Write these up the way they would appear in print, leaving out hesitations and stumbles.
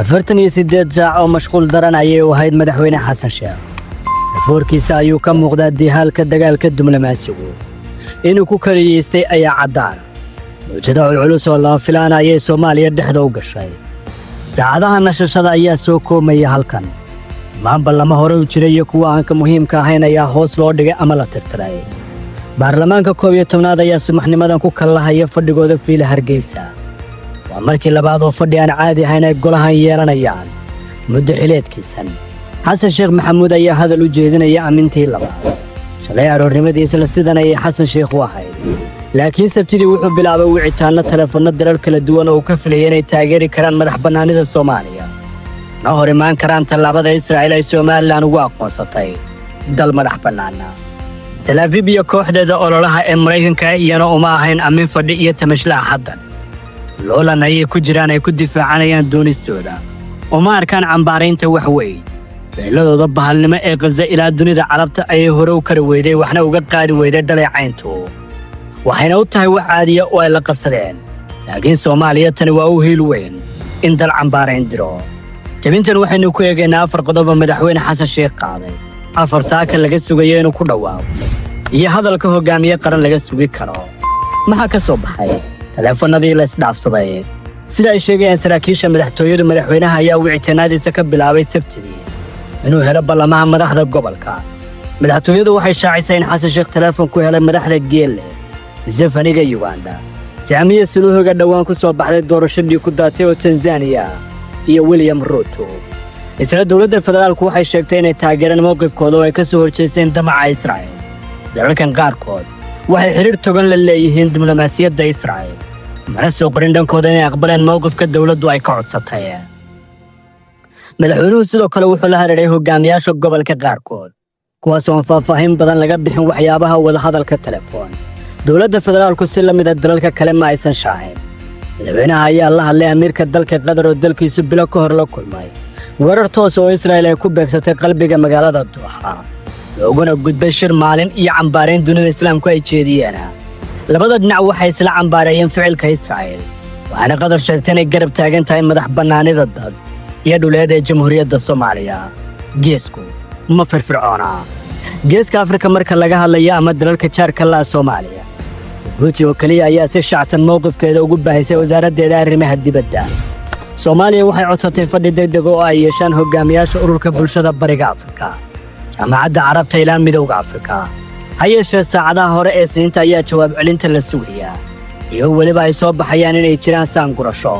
48 saac oo mashquul daran ayay u ahayd madaxweyne xasan sheekh. Foorkiisa ayuu ka muuqdaa dihaalka dagaalka diblomaasigu inuu ku kaliyeystay ayaa caddaan. mowjado culculus oo lama filaan ayay Soomaaliya dhexda u gashay. saacadaha nashashada ayaa soo koomaya halkan. maamba lama hore u jiray iyo kuwa aan ka muhiimka ahayn ayaa hoos loo dhigay ama la tirtiray. baarlamaanka 11aad ayaa subaxnimadan ku kallahaya fadhigooda fiila Hargeysa. waa markii labaad oo fadhi aan caadi ahayn ay golahan yeelanayaan muddo xileedkiisan. xasan sheekh maxamuud ayaa hadal u jeedinaya amintii labaad. shalay aroornimadiisa la sidan ayay xasan sheekh u ahayd. laakiin sabtidii wuxuu bilaabay wicitaanno telefoonno dalal kala duwan oo uu ka filayay inay taageeri karaan madax bannaanida Soomaaliya. na hor imaan karaan tallaabada Israa'iil ay Somaliland ugu aqoonsatay dal madax bannaana. Tel Aviv iyo kooxdeeda ololaha ee Maraykanka iyana uma ahayn amin fadhi iyo tamashlaa haddan. loolan ayay ku jiraan ay ku difaacanayaan doonistooda. uma arkaan cambaaraynta wax weyn. ficilladooda bahalnimo ee Gaza ilaa dunida carabta ayay hore u kari weyday waxna uga qaadi weyday dhaleecayntu. waxayna u tahay wax caadiya oo ay la qabsadeen. laakiin Soomaaliya tani waa u hiil weyn in dal cambaarayn diro. jabintan waxaynu ku eegaynaa 4 qodob oo madaxweyne xasan sheekh qaaday. 4 saaka laga sugayo inuu ku dhawaaqo. iyo hadalka hogaamiye qaran laga sugi karo. maxaa ka soo baxay telefoonadii la isdhaafsaday? sida ay sheegayaan saraakiisha madaxtooyadu, madaxweynaha ayaa wicitaanadiisa ka bilaabay sabtidii inuu helo ballamaha madaxda gobolka. madaxtooyadu waxay shaacisay in xasan sheekh telefoon ku helay madaxda Geelle, Museveniga Uganda, Saamiya Suluhuga dhawaan ku soo baxday doorashadii ku daatay oo Tanzania, iyo William Ruto. isla dowladda federaalku waxay sheegtay inay taageeraan mowqifkooda oo ay ka soo horjeesteen damaca Israa'iil. dalalkan qaarkood waxay xiriir togan la leeyihiin diblomaasiyadda Israa'iil, mana soo qorin dhankooda inay aqbaleen mowqifka dowladdu ay ka codsatay. madaxweynuhu sidoo kale wuxuu la hareeray hogaamiyaasha gobolka qaarkood, kuwaas oo faahfaahin badan laga bixin waxyaabaha wadahadalka telefoon. dowladda federaalku si la mid ah dalalka kale ma aysan shaacin. madaxweynaha ayaa la hadlay amiirka dalka Qatar oo dalkiisu bilo ka hor la kulmay weerar toos oo Israa'iil ay ku beegsatay qalbiga magaalada Dooxa, looguna gudbay shir maalin iyo cambaarayn dunida islaamku ay jeediyeen. labada dhinac waxay isla cambaarayeen ficilka Israa'iil, waxaana Qatar sheegtay inay garab taagan tahay madax bannaanida dad iyo dhuleed ee Jamhuuriyadda Soomaaliya. geesku ma firfircoona. geeska Afrika marka laga hadlayo ama dalalka jaarka la Soomaaliya, Djibouti oo kaliya ayaa si shacsan mowqifkeeda ugu baahisay wasaaraddeeda arrimaha dibadda. Soomaaliya waxay codsatay fadhi degdeg oo ay yeeshaan hogaamiyaasha ururka bulshada bariga Afrika, jaamacadda carabta ilaa midowga Afrika. ha yeeshee saacadaha hore ee Isniinta ayaa jawaab celinta la sugayaa, iyo weliba ay soo baxayaan inay jiraan saangurasho.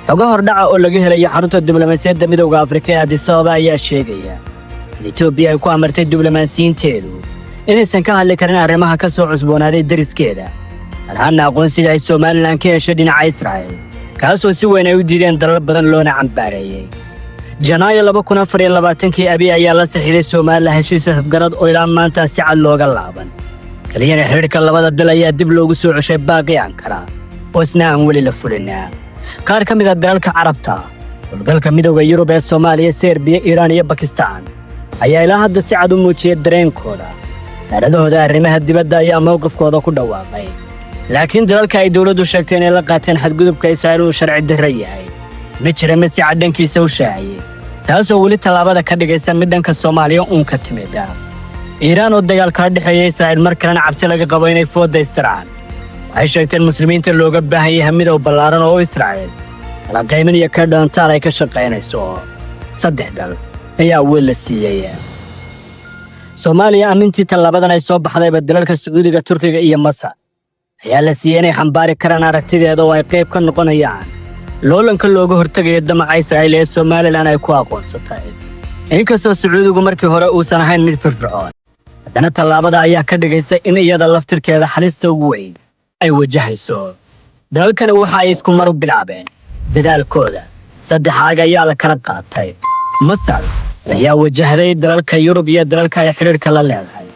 xogo hordhaca oo laga helayo xarunta diblomaasiyadda midowga Afrika ee Addis Ababa ayaa sheegaya in Itoobiya ay ku amartay diblomaasiyiinteedu inaysan ka hadli karin arrimaha ka soo cusboonaaday dariskeeda, alhaana aqoonsiga ay Somaliland ka heshay dhinaca Israa'iil, kaasoo si weyn ay u diideen dalal badan loona cambaareeyey. Janaayo 2024 Abiy ayaa la saxiixay Somaliland heshiis afgarad oo ilaa maanta si cad looga laaban. kaliyana xiriirka labada dal ayaa dib loogu soo ceshay baaqi Ankara oo isna aan weli la fulinaa. qaar ka mid ah dalalka carabta, dalka midowga Yurub ee Soomaaliya, Serbiya, Iiraan iyo Pakistan ayaa ilaa hadda si cad u muujiyay dareenkooda. wasaaradahooda arrimaha dibadda ayaa mowqifkooda ku dhawaaqay, laakiin dalalka ay dowladdu sheegtay inay la qaateen xadgudubka Israa'iil uu sharci darro yahay ma jira mid si cad dhankiisa u shaaciyey, taasoo weli tallaabada ka dhigaysa mid dhanka Soomaaliya uun ka timid. Iiraan oo dagaal kala dhexeeya Israa'iil mar kalena cabsi laga qabo inay fooda istiraan, waxay sheegteen muslimiinta looga baahan yahay midow ballaaran oo Israa'iil kala qaymin iyo ka dhaantaal ay ka shaqaynayso. 3 dal ayaa weli la siiyey. Soomaaliya amintii tallaabadan ay soo baxdayba dalalka Sacuudiga, Turkiga iyo Masar ayaa la siiyey inay xambaari karaan aragtideeda oo ay qayb ka noqonayaan loolanka looga hortagayo damaca Israa'iil ee Somaliland ay ku aqoonsatay. inkastoo Sacuudigu markii hore uusan ahayn mid firfircoon, haddana tallaabada ayaa ka dhigaysa in iyada laftirkeeda halista ugu weyn ay wajahayso. dalalkani waxa ay isku mar u bilaabeen dadaalkooda. 3 aag ayaa la kala qaatay. Masar ayaa wajahday dalalka Yurub iyo dalalka ay xiriirka la leedahay.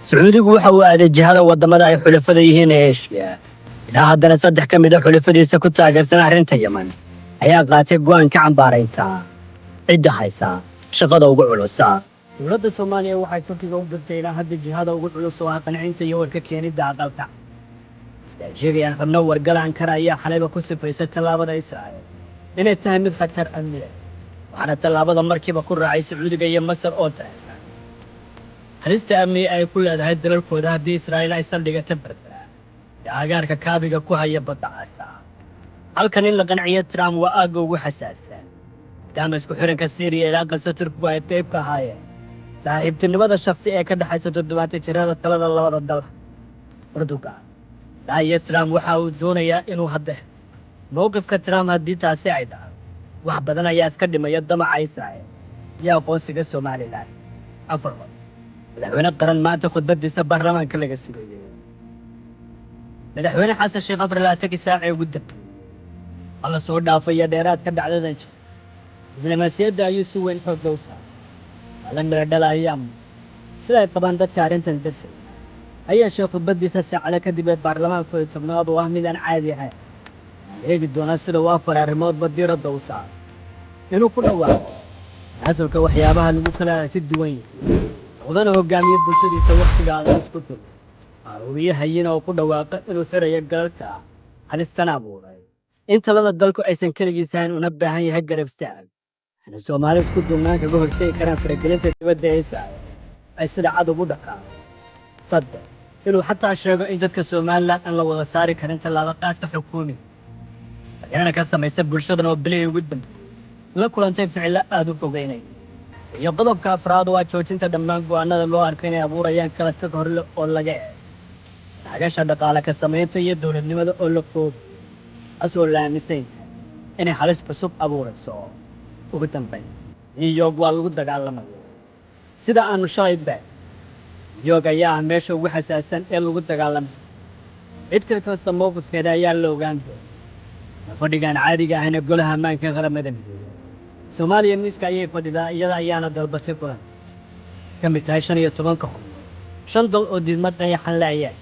Sacuudigu waxa uu aaday jihada wadamada ay xulafada yihiin ee Aasiya. ilaa haddana 3 ka mid ah xulafadiisa ku taageersan arrinta Yemen ayaa qaatay go'aan ka cambaaraynta cidda haysa shaqada ugu culus. dowladda Soomaaliya waxay Turkiga u dirtay ilaa hadda jihada ugu culus oo ah qancinta iyo warka keenida aqalka. iskaashiga xubno wargal Ankara ayaa xalayba ku sifaysay tallaabada Israa'iil inay tahay mid khatar amni leh waxaana tallaabada markiiba ku raacay Sacuudiga iyo Masar oo taaysan halista amni ay ku leedahay dalalkooda haddii Israa'iil ay saldhigata barta agaarka kaabiga ku haya badda Cas halkan in la qanciyo Trump waa aag ugu xasaasan maadaama isku xiranka Syria ilaa Gaza Turkigu ay qayb ka ahaayeen saaxiibtinimada shakhsi ee ka dhaxaysa 70 jirada talada labada dal Erdogan iyo Trump waxa uu doonayaa inuu hadda mowqifka Trump haddii taasi ay dhacdo wax badan ayaa iska dhimaya damaca Israa'iil iyo aqoonsiga Somaliland afar madaxweyne qaran maanta khudbadiisa baarlamaanka laga sugayay madaxweyne xasan sheekh afar laataki saac ee ugu dambeeyay alla soo dhaafaya dheeraad ka dhacdadan jir diblomaasiyadda ayuu si weyn xoog loo saaray maalan mira dhalaaya sida ay qabaan dadka arrintan darsay ayaa sheekh khudbadiisa saacada kadib ee baarlamaanka tobnaad oo ah mid aan caadi ahayn eegi doona sida uu afar arrimoodba diiradda u saaray inuu ku dhawaaqo asalka waxyaabaha lagu kala si duwan yahay wadana hogaamiye bulshadiisa waqtiga aan isku tur aruuriyahayn oo ku dhawaaqa inuu xirayo galalka halistan abuuray in talada dalku aysan kaligiisaan una baahan yahay garab istaag ana Soomaali isku duubnaan kaga hortagi karaan faragelinta dibadda ee Israa'iil ay sida cad ugu dhaqaan sadde inuu xataa sheego in dadka Soomaaliland aan la wada saari karin tallaabo qaadka xukuumi ayana ka samaysa bulshada oo bilay ugu dambeeyay la kulantay ficil aad u fogeynay iyo qodobka afraad waa joojinta dhammaan go'aanada loo arkay inay abuurayaan kala tag hor oo laga hagaasha dhaqaale ka samaynta iyo dowladnimada oo la koob asoo laamisay inay halis cusub abuurayso ugu dambeyn iyo waa lagu dagaalamay sida aanu shaayba yoga ayaa meesha ugu xasaasan ee lagu dagaalamay cid kasta mowqifkeeda ayaa la ogaan doonaa fadhigan caadiga ahna golaha ammaanka qaramada midoobay Soomaaliya miiska ayay fadhidaa iyada ayaana dalbatay kulan ka mid tahay 15 shan dal oo diidmad ay xalayeen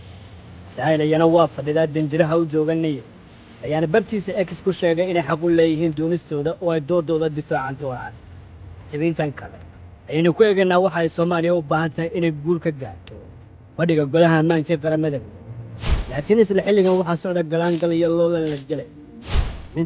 Israa'iil ayana waa fadhidaa danjiraha u jooganay ayaana bartiisa X ku sheegay inay xaq u leeyihiin doonistooda oo ay doodooda difaacan doonaan jabintan kale aynu ku eegnaa waxa ay Soomaaliya u baahan tahay inay guul ka gaarto fadhiga golaha ammaanka qaramada laakiin isla xilligan waxa socda galaan gal iyo loolan la galay